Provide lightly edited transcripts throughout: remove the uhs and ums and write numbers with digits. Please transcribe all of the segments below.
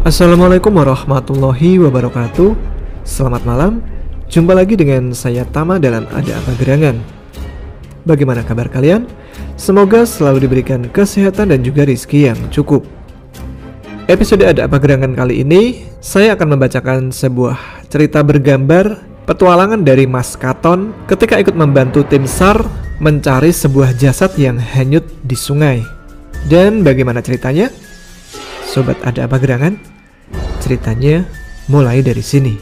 Assalamualaikum warahmatullahi wabarakatuh. Selamat malam. Jumpa lagi dengan saya Tama dalam Ada Apa Gerangan. Bagaimana kabar kalian? Semoga selalu diberikan kesehatan dan juga rizki yang cukup. Episode Ada Apa Gerangan kali ini, saya akan membacakan sebuah cerita bergambar petualangan dari Mas Katon ketika ikut membantu tim SAR mencari sebuah jasad yang hanyut di sungai. Dan bagaimana ceritanya? Sobat Ada Apa Gerangan? Ceritanya mulai dari sini.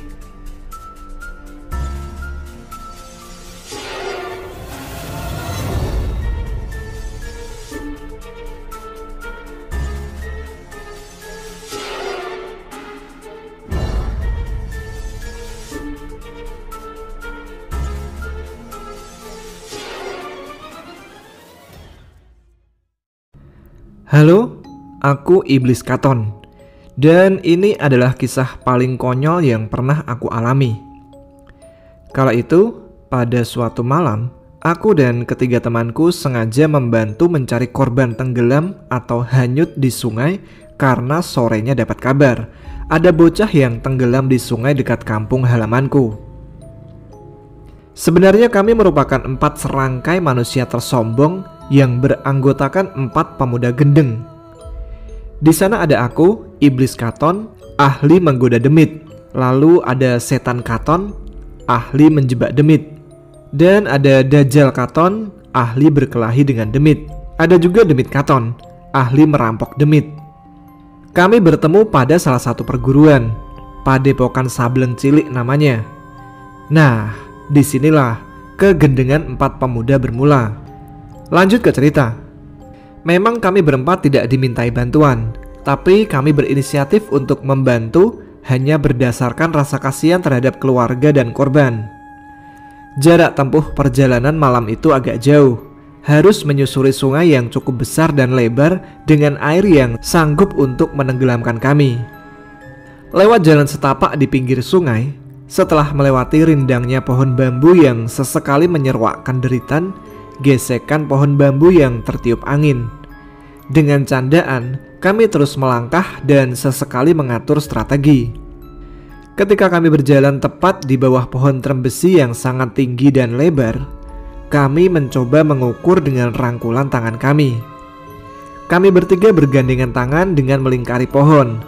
Halo, aku Iblis Katon. Dan ini adalah kisah paling konyol yang pernah aku alami. Kala itu, pada suatu malam, aku dan ketiga temanku sengaja membantu mencari korban tenggelam atau hanyut di sungai karena sorenya dapat kabar ada bocah yang tenggelam di sungai dekat kampung halamanku. Sebenarnya kami merupakan 4 serangkai manusia tersombong yang beranggotakan 4 pemuda gendeng. Di sana ada aku, Iblis Katon, ahli menggoda demit. Lalu ada Setan Katon, ahli menjebak demit. Dan ada Dajjal Katon, ahli berkelahi dengan demit. Ada juga Demit Katon, ahli merampok demit. Kami bertemu pada salah satu perguruan, Padepokan Sableng Cilik namanya. Nah, disinilah kegendengan 4 pemuda bermula. Lanjut ke cerita. Memang kami berempat tidak dimintai bantuan, tapi kami berinisiatif untuk membantu hanya berdasarkan rasa kasihan terhadap keluarga dan korban. Jarak tempuh perjalanan malam itu agak jauh, harus menyusuri sungai yang cukup besar dan lebar dengan air yang sanggup untuk menenggelamkan kami. Lewat jalan setapak di pinggir sungai, setelah melewati rindangnya pohon bambu yang sesekali menyeruakkan deritan, gesekan pohon bambu yang tertiup angin. Dengan candaan, kami terus melangkah dan sesekali mengatur strategi. Ketika kami berjalan tepat di bawah pohon trembesi yang sangat tinggi dan lebar, kami mencoba mengukur dengan rangkulan tangan kami. Kami bertiga bergandengan tangan dengan melingkari pohon.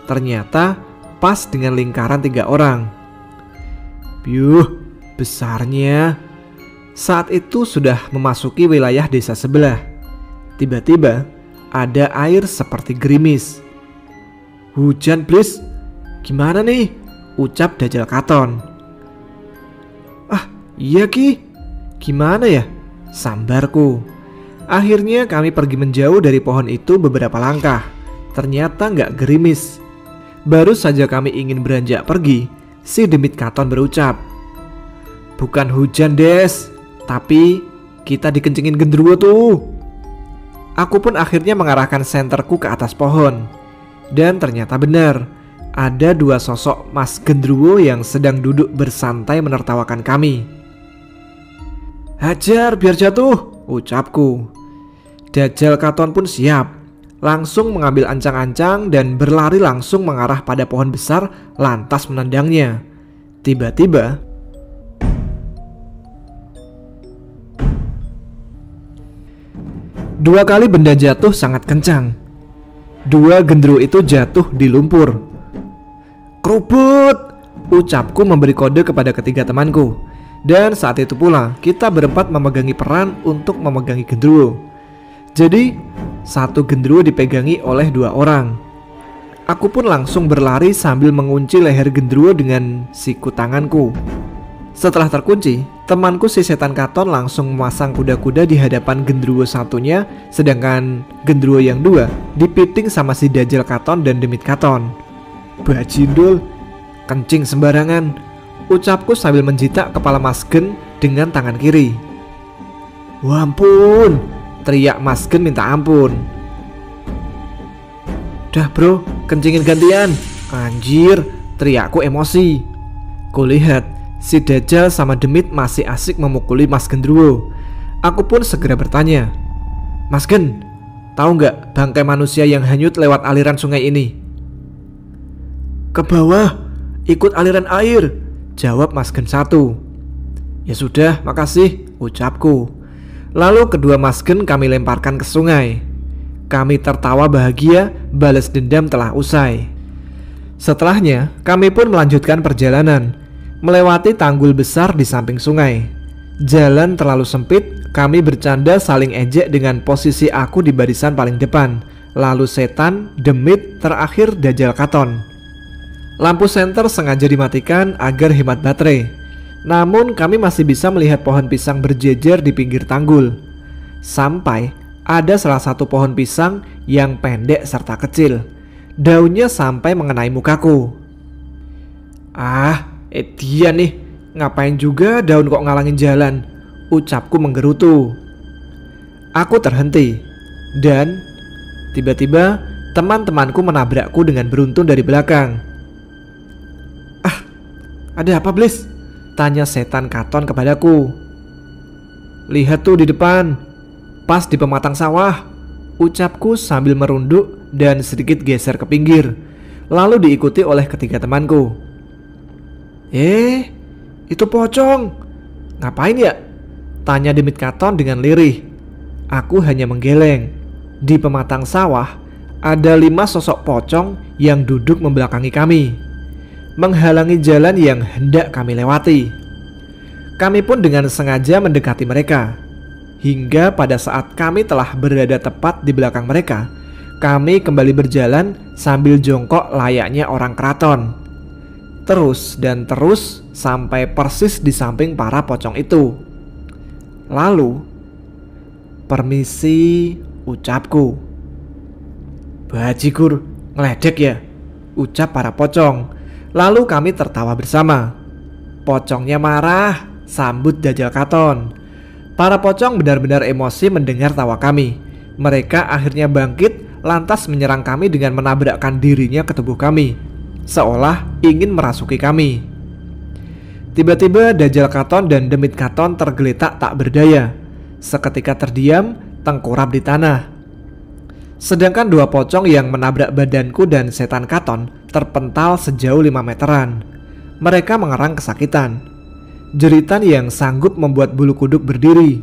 Ternyata pas dengan lingkaran 3 orang. Piuh, besarnya. Saat itu sudah memasuki wilayah desa sebelah. Tiba-tiba ada air seperti gerimis. Hujan, please. Gimana nih? Ucap Dajjal Katon. Ah, iya Ki. Gimana ya? Sambarku. Akhirnya kami pergi menjauh dari pohon itu beberapa langkah. Ternyata nggak gerimis. Baru saja kami ingin beranjak pergi, si Demit Katon berucap, bukan hujan des, tapi kita dikencingin genderuwo tuh. Aku pun akhirnya mengarahkan senterku ke atas pohon. Dan ternyata benar, ada 2 sosok Mas Genderuwo yang sedang duduk bersantai menertawakan kami. Hajar biar jatuh, ucapku. Dajjal Katon pun siap, langsung mengambil ancang-ancang dan berlari langsung mengarah pada pohon besar lantas menendangnya. Tiba-tiba 2 kali benda jatuh sangat kencang. 2 genderuwo itu jatuh di lumpur. Kerubut, ucapku memberi kode kepada ketiga temanku. Dan saat itu pula kita berempat memegangi peran untuk memegangi genderuwo. Jadi 1 genderuwo dipegangi oleh 2 orang. Aku pun langsung berlari sambil mengunci leher genderuwo dengan siku tanganku. Setelah terkunci, temanku si Setan Katon langsung memasang kuda-kuda di hadapan genderuwo satunya, sedangkan genderuwo yang 2 dipiting sama si Dajjal Katon dan Demit Katon. Bajindul, kencing sembarangan, ucapku sambil menjitak kepala Mas Gen dengan tangan kiri. Wampun, teriak Mas Gen minta ampun. Dah bro, kencingin gantian. Anjir, teriakku emosi. Kulihat si Dajjal sama Demit masih asik memukuli Mas Genderuwo. Aku pun segera bertanya, Mas Gen, tahu nggak bangkai manusia yang hanyut lewat aliran sungai ini? "Ke bawah, ikut aliran air," jawab Mas Gen satu. "Ya sudah, makasih," ucapku. Lalu kedua Mas Gen kami lemparkan ke sungai. Kami tertawa bahagia, balas dendam telah usai. Setelahnya, kami pun melanjutkan perjalanan, melewati tanggul besar di samping sungai. Jalan terlalu sempit, kami bercanda saling ejek dengan posisi aku di barisan paling depan, lalu Setan, Demit, terakhir Dajjal Katon. Lampu senter sengaja dimatikan agar hemat baterai. Namun kami masih bisa melihat pohon pisang berjejer di pinggir tanggul. Sampai ada salah satu pohon pisang yang pendek serta kecil. Daunnya sampai mengenai mukaku. Dia nih, ngapain juga daun kok ngalangin jalan, ucapku menggerutu. Aku terhenti dan tiba-tiba teman-temanku menabrakku dengan beruntun dari belakang. "Ada apa, Blis?" tanya Setan Katon kepadaku. "Lihat tuh di depan, pas di pematang sawah," ucapku sambil merunduk dan sedikit geser ke pinggir, lalu diikuti oleh ketiga temanku. Itu pocong. Ngapain ya?" tanya Demit Katon dengan lirih. Aku hanya menggeleng. Di pematang sawah ada 5 sosok pocong yang duduk membelakangi kami, menghalangi jalan yang hendak kami lewati. Kami pun dengan sengaja mendekati mereka. Hingga pada saat kami telah berada tepat di belakang mereka, kami kembali berjalan sambil jongkok layaknya orang keraton. Terus dan terus sampai persis di samping para pocong itu. Lalu, "Permisi," ucapku. "Bajigur, ngeledek ya?" ucap para pocong. Lalu kami tertawa bersama. Pocongnya marah, sambut Dajjal Katon. Para pocong benar-benar emosi mendengar tawa kami. Mereka akhirnya bangkit, lantas menyerang kami dengan menabrakkan dirinya ke tubuh kami, seolah ingin merasuki kami. Tiba-tiba Dajjal Katon dan Demit Katon tergeletak tak berdaya. Seketika terdiam, tengkurap di tanah. Sedangkan 2 pocong yang menabrak badanku dan Setan Katon terpental sejauh 5 meteran. Mereka mengerang kesakitan. Jeritan yang sanggup membuat bulu kuduk berdiri.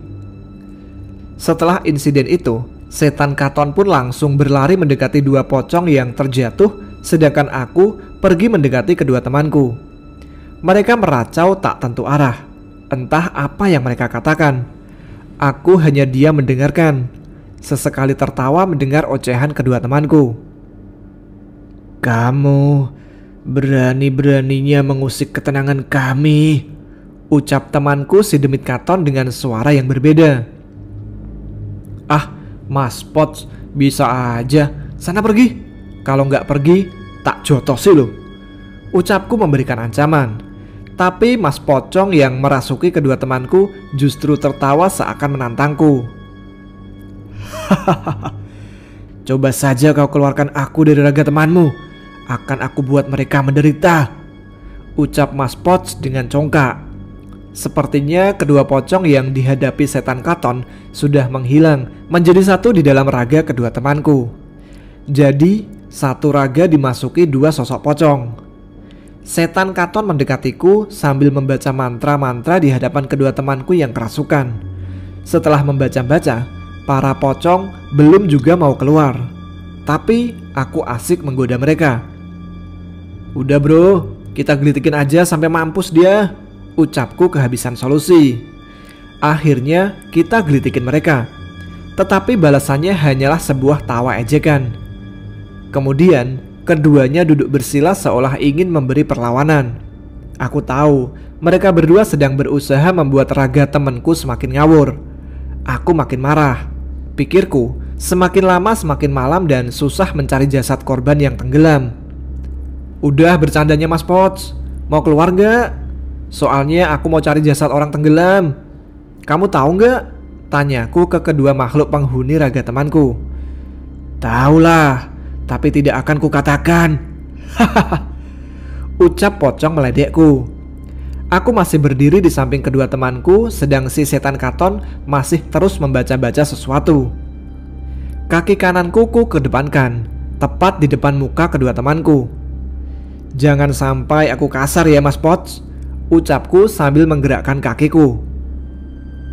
Setelah insiden itu, Setan Katon pun langsung berlari mendekati 2 pocong yang terjatuh, sedangkan aku pergi mendekati kedua temanku. Mereka meracau tak tentu arah. Entah apa yang mereka katakan. Aku hanya diam mendengarkan. Sesekali tertawa mendengar ocehan kedua temanku. "Kamu berani-beraninya mengusik ketenangan kami," ucap temanku si Demit Katon dengan suara yang berbeda. Mas Pots, bisa aja. Sana pergi. Kalau nggak pergi, tak jotosi loh, ucapku memberikan ancaman. Tapi Mas Pocong yang merasuki kedua temanku justru tertawa seakan menantangku. "Coba saja kau keluarkan aku dari raga temanmu, akan aku buat mereka menderita," ucap Mas Pots dengan congkak. Sepertinya kedua pocong yang dihadapi Setan Katon sudah menghilang menjadi satu di dalam raga kedua temanku. Jadi satu raga dimasuki 2 sosok pocong. Setan Katon mendekatiku sambil membaca mantra-mantra di hadapan kedua temanku yang kerasukan. Setelah membaca-baca, para pocong belum juga mau keluar. Tapi aku asik menggoda mereka. "Udah bro, kita gelitikin aja sampai mampus dia," ucapku kehabisan solusi. Akhirnya kita gelitikin mereka. Tetapi balasannya hanyalah sebuah tawa ejekan. Kemudian keduanya duduk bersila seolah ingin memberi perlawanan. Aku tahu mereka berdua sedang berusaha membuat raga temanku semakin ngawur. Aku makin marah. Pikirku, semakin lama semakin malam dan susah mencari jasad korban yang tenggelam. "Udah bercandanya Mas Pots, mau keluar gak? Soalnya aku mau cari jasad orang tenggelam. Kamu tahu gak?" tanyaku ke kedua makhluk penghuni raga temanku. "Taulah, tapi tidak akan kukatakan," ucap pocong meledekku. Aku masih berdiri di samping kedua temanku, sedang si Setan Katon masih terus membaca-baca sesuatu. Kaki kananku ku kedepankan, tepat di depan muka kedua temanku. Jangan sampai aku kasar ya Mas Pots, ucapku sambil menggerakkan kakiku.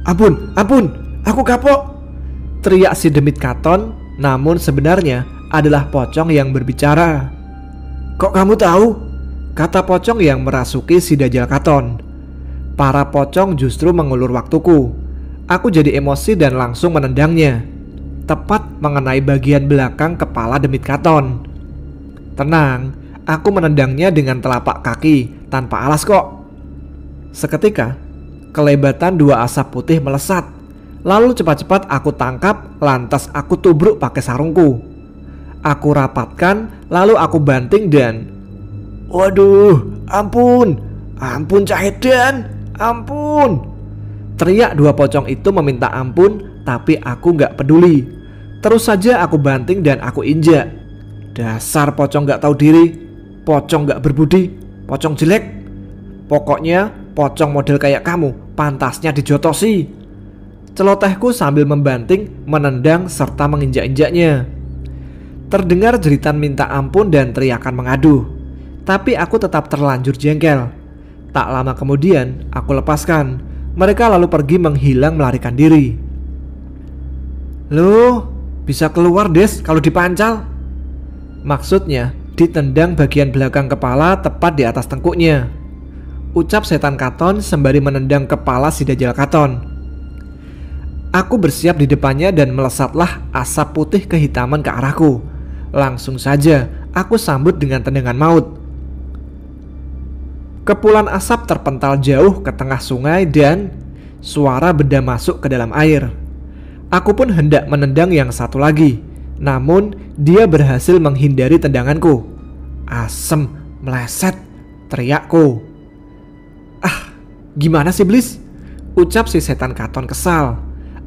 Ampun, ampun, aku kapok, teriak si demit Katon, namun sebenarnya adalah pocong yang berbicara. Kok kamu tahu? Kata pocong yang merasuki si Dajjal Katon. Para pocong justru mengulur waktuku. Aku jadi emosi dan langsung menendangnya, tepat mengenai bagian belakang kepala demit Katon. Tenang, aku menendangnya dengan telapak kaki tanpa alas kok. Seketika, kelebatan dua asap putih melesat. Lalu cepat-cepat aku tangkap, lantas aku tubruk pakai sarungku. Aku rapatkan, lalu aku banting dan... Waduh, ampun, ampun Cah Edan, ampun. Teriak dua pocong itu meminta ampun, tapi aku gak peduli. Terus saja aku banting dan aku injak. Dasar pocong gak tahu diri, pocong gak berbudi, pocong jelek. Pokoknya pocong model kayak kamu pantasnya dijotosi. Celotehku sambil membanting, menendang serta menginjak-injaknya. Terdengar jeritan minta ampun dan teriakan mengadu, tapi aku tetap terlanjur jengkel. Tak lama kemudian aku lepaskan. Mereka lalu pergi menghilang melarikan diri. Loh, bisa keluar Des kalau dipancal. Maksudnya ditendang bagian belakang kepala tepat di atas tengkuknya, ucap setan Katon sembari menendang kepala si Dajjal Katon. Aku bersiap di depannya dan melesatlah asap putih kehitaman ke arahku. Langsung saja aku sambut dengan tendangan maut. Kepulan asap terpental jauh ke tengah sungai dan suara benda masuk ke dalam air. Aku pun hendak menendang yang satu lagi, namun dia berhasil menghindari tendanganku. Asem, meleset, teriakku. Ah, gimana sih Bliss? Ucap si setan Katon kesal.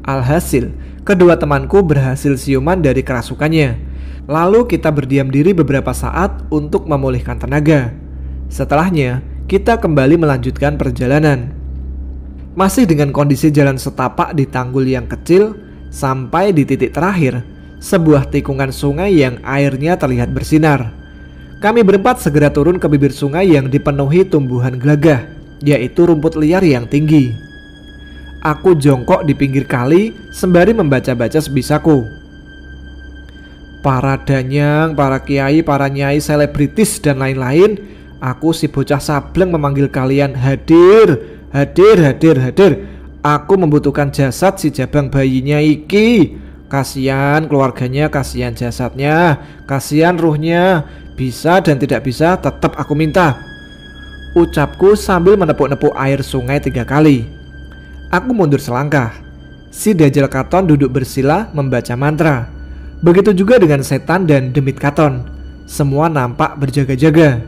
Alhasil, kedua temanku berhasil siuman dari kerasukannya. Lalu kita berdiam diri beberapa saat untuk memulihkan tenaga. Setelahnya, kita kembali melanjutkan perjalanan. Masih dengan kondisi jalan setapak di tanggul yang kecil, sampai di titik terakhir, sebuah tikungan sungai yang airnya terlihat bersinar. Kami berempat segera turun ke bibir sungai yang dipenuhi tumbuhan gelagah, yaitu rumput liar yang tinggi. Aku jongkok di pinggir kali sembari membaca-baca sebisaku. Para danyang, para kiai, para nyai, selebritis dan lain-lain, aku si bocah sableng memanggil kalian hadir, hadir, hadir, hadir. Aku membutuhkan jasad si jabang bayinya iki. Kasihan keluarganya, kasihan jasadnya, kasihan ruhnya. Bisa dan tidak bisa tetap aku minta, ucapku sambil menepuk-nepuk air sungai 3 kali. Aku mundur selangkah. Si Dajjal Katon duduk bersila membaca mantra. Begitu juga dengan setan dan demit Katon. Semua nampak berjaga-jaga.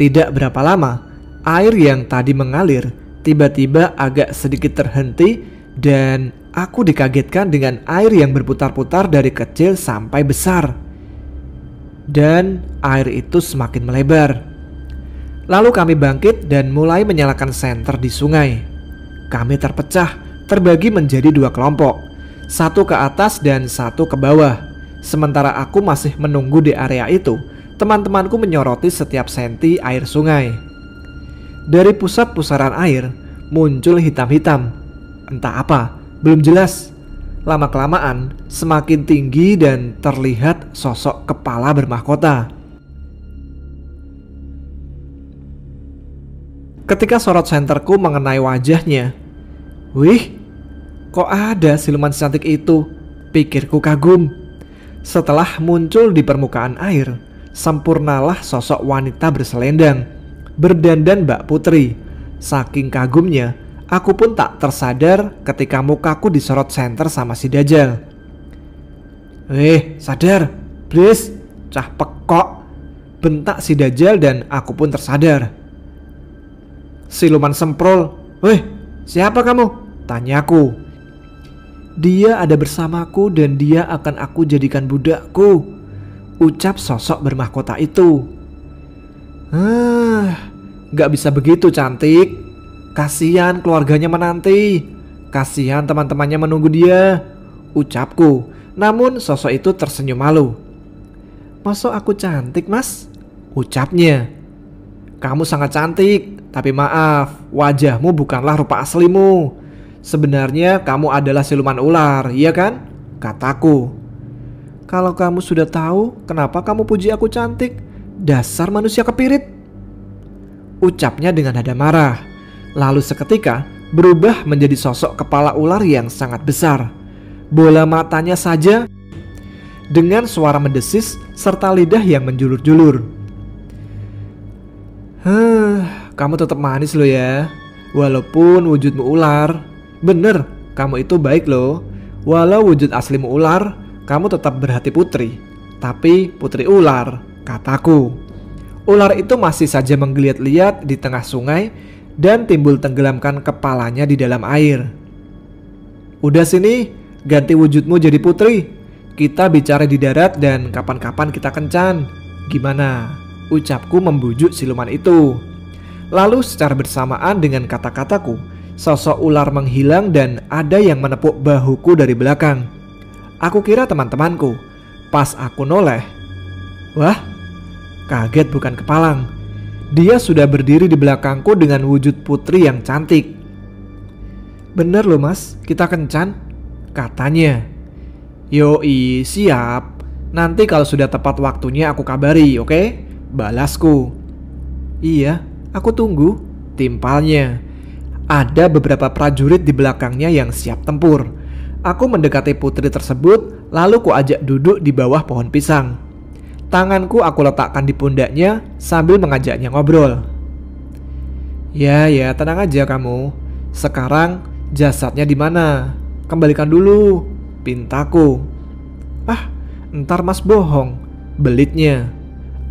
Tidak berapa lama, air yang tadi mengalir tiba-tiba agak sedikit terhenti dan aku dikagetkan dengan air yang berputar-putar dari kecil sampai besar. Dan air itu semakin melebar. Lalu kami bangkit dan mulai menyalakan senter di sungai. Kami terpecah, terbagi menjadi 2 kelompok, satu ke atas dan satu ke bawah. Sementara aku masih menunggu di area itu, teman-temanku menyoroti setiap senti air sungai. Dari pusat pusaran air muncul hitam-hitam. Entah apa, belum jelas. Lama-kelamaan semakin tinggi dan terlihat sosok kepala bermahkota. Ketika sorot senterku mengenai wajahnya, wih, kok ada siluman secantik itu? Pikirku kagum. Setelah muncul di permukaan air, sempurnalah sosok wanita berselendang, berdandan Mbak Putri. Saking kagumnya, aku pun tak tersadar ketika mukaku disorot senter sama si Dajjal. Sadar, Bliss, cah pekok, bentak si Dajjal dan aku pun tersadar. Siluman semprol, siapa kamu? Tanyaku. Dia ada bersamaku dan dia akan aku jadikan budakku, ucap sosok bermahkota itu. Gak bisa begitu cantik. Kasihan keluarganya menanti, kasihan teman-temannya menunggu dia, ucapku. Namun sosok itu tersenyum malu. Masuk aku cantik mas? Ucapnya. Kamu sangat cantik, tapi maaf, wajahmu bukanlah rupa aslimu. Sebenarnya kamu adalah siluman ular, iya kan? Kataku. Kalau kamu sudah tahu, kenapa kamu puji aku cantik? Dasar manusia kepirit. Ucapnya dengan nada marah. Lalu seketika berubah menjadi sosok kepala ular yang sangat besar. Bola matanya saja dengan suara mendesis serta lidah yang menjulur-julur. Kamu tetap manis lo ya, walaupun wujudmu ular. Bener, kamu itu baik loh. Walau wujud aslimu ular, kamu tetap berhati putri. Tapi putri ular, kataku. Ular itu masih saja menggeliat-liat di tengah sungai dan timbul tenggelamkan kepalanya di dalam air. Udah sini, ganti wujudmu jadi putri. Kita bicara di darat dan kapan-kapan kita kencan. Gimana? Ucapku membujuk siluman itu. Lalu secara bersamaan dengan kata-kataku, sosok ular menghilang dan ada yang menepuk bahuku dari belakang. Aku kira teman-temanku. Pas aku noleh, wah, kaget bukan kepalang. Dia sudah berdiri di belakangku dengan wujud putri yang cantik. Bener loh mas, kita kencan, katanya. Yoi, siap. Nanti kalau sudah tepat waktunya aku kabari, oke? Balasku. Iya, aku tunggu, timpalnya. Ada beberapa prajurit di belakangnya yang siap tempur. Aku mendekati putri tersebut, lalu ku ajak duduk di bawah pohon pisang. Tanganku aku letakkan di pundaknya sambil mengajaknya ngobrol. Ya, tenang aja kamu. Sekarang jasadnya di mana? Kembalikan dulu, pintaku. Ah, ntar mas bohong, belitnya.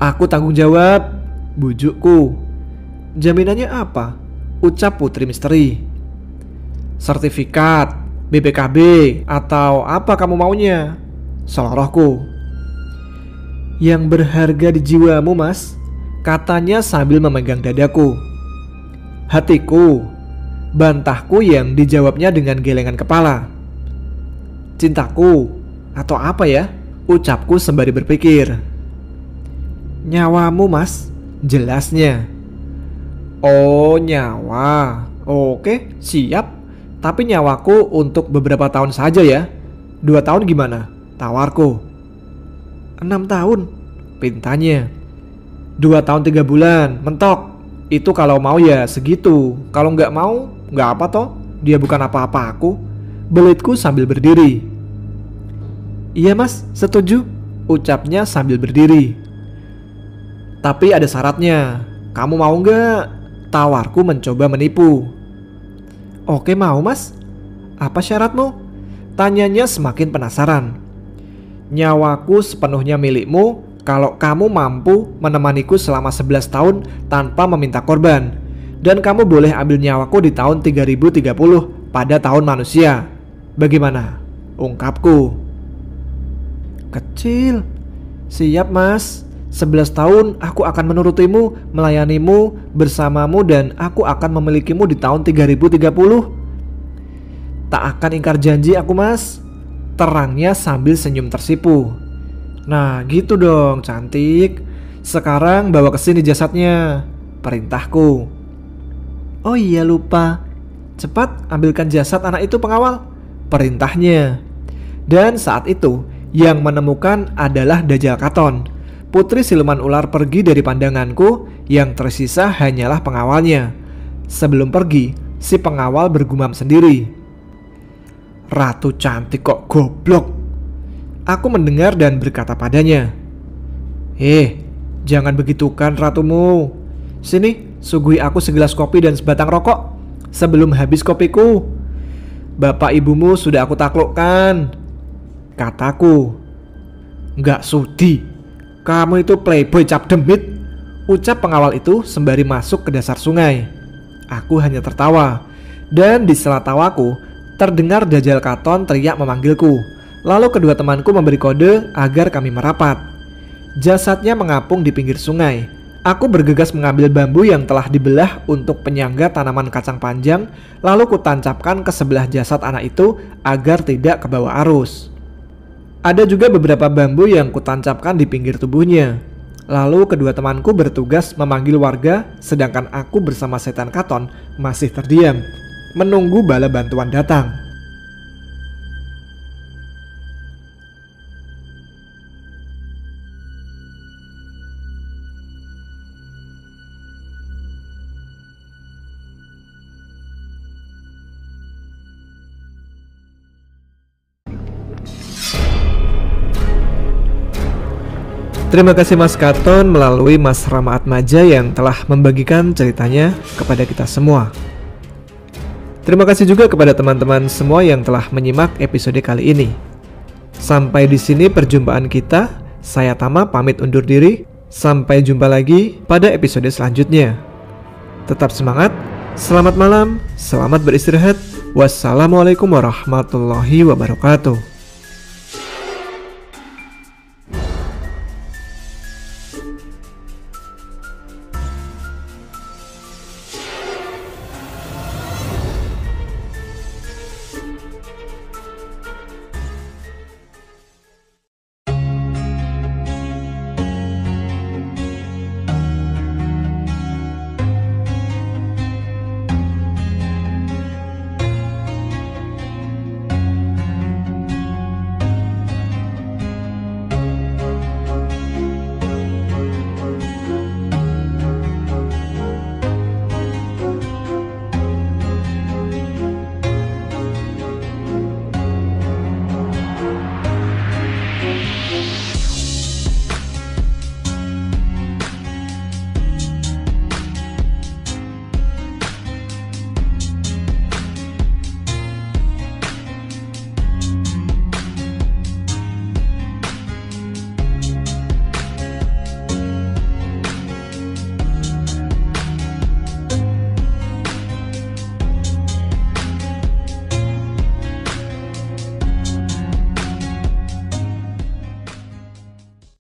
Aku tanggung jawab, bujukku. Jaminannya apa? Ucap putri misteri. Sertifikat, BPKB, atau apa kamu maunya? Selorohku. Yang berharga di jiwamu mas, katanya sambil memegang dadaku. Hatiku, bantahku yang dijawabnya dengan gelengan kepala. Cintaku, atau apa ya? Ucapku sembari berpikir. Nyawamu mas, jelasnya. Oh nyawa, oke siap. Tapi nyawaku untuk beberapa tahun saja ya. 2 tahun gimana? Tawarku. 6 tahun, pintanya. 2 tahun 3 bulan, mentok. Itu kalau mau ya segitu. Kalau nggak mau, nggak apa toh. Dia bukan apa-apa aku. Belitku sambil berdiri. Iya mas, setuju, ucapnya sambil berdiri. Tapi ada syaratnya. Kamu mau nggak? Tawarku mencoba menipu. Oke mau mas. Apa syaratmu? Tanyanya semakin penasaran. Nyawaku sepenuhnya milikmu kalau kamu mampu menemaniku selama 11 tahun tanpa meminta korban. Dan kamu boleh ambil nyawaku di tahun 3030 pada tahun manusia. Bagaimana? Ungkapku. Kecil. Siap mas. 11 tahun aku akan menurutimu, melayanimu, bersamamu, dan aku akan memilikimu di tahun 3030. Tak akan ingkar janji aku mas. Terangnya sambil senyum tersipu. Nah gitu dong cantik. Sekarang bawa kesini jasadnya, perintahku. Oh iya lupa. Cepat ambilkan jasad anak itu pengawal, perintahnya. Dan saat itu yang menemukan adalah Dajjal Katon. Putri siluman ular pergi dari pandanganku, yang tersisa hanyalah pengawalnya. Sebelum pergi, si pengawal bergumam sendiri. Ratu cantik kok goblok. Aku mendengar dan berkata padanya. Jangan begitu kan ratumu. Sini, suguhi aku segelas kopi dan sebatang rokok sebelum habis kopiku. Bapak ibumu sudah aku taklukkan, kataku. Nggak sudi. Kamu itu playboy cap demit, ucap pengawal itu sembari masuk ke dasar sungai. Aku hanya tertawa. Dan di sela tawaku terdengar Dajjal Katon teriak memanggilku. Lalu kedua temanku memberi kode agar kami merapat. Jasadnya mengapung di pinggir sungai. Aku bergegas mengambil bambu yang telah dibelah untuk penyangga tanaman kacang panjang. Lalu kutancapkan ke sebelah jasad anak itu agar tidak kebawa arus. Ada juga beberapa bambu yang kutancapkan di pinggir tubuhnya. Lalu kedua temanku bertugas memanggil warga, sedangkan aku bersama setan Katon masih terdiam, menunggu bala bantuan datang. Terima kasih Mas Katon melalui Mas Rama Atmaja yang telah membagikan ceritanya kepada kita semua. Terima kasih juga kepada teman-teman semua yang telah menyimak episode kali ini. Sampai di sini perjumpaan kita. Saya Tama pamit undur diri. Sampai jumpa lagi pada episode selanjutnya. Tetap semangat, selamat malam, selamat beristirahat. Wassalamualaikum warahmatullahi wabarakatuh.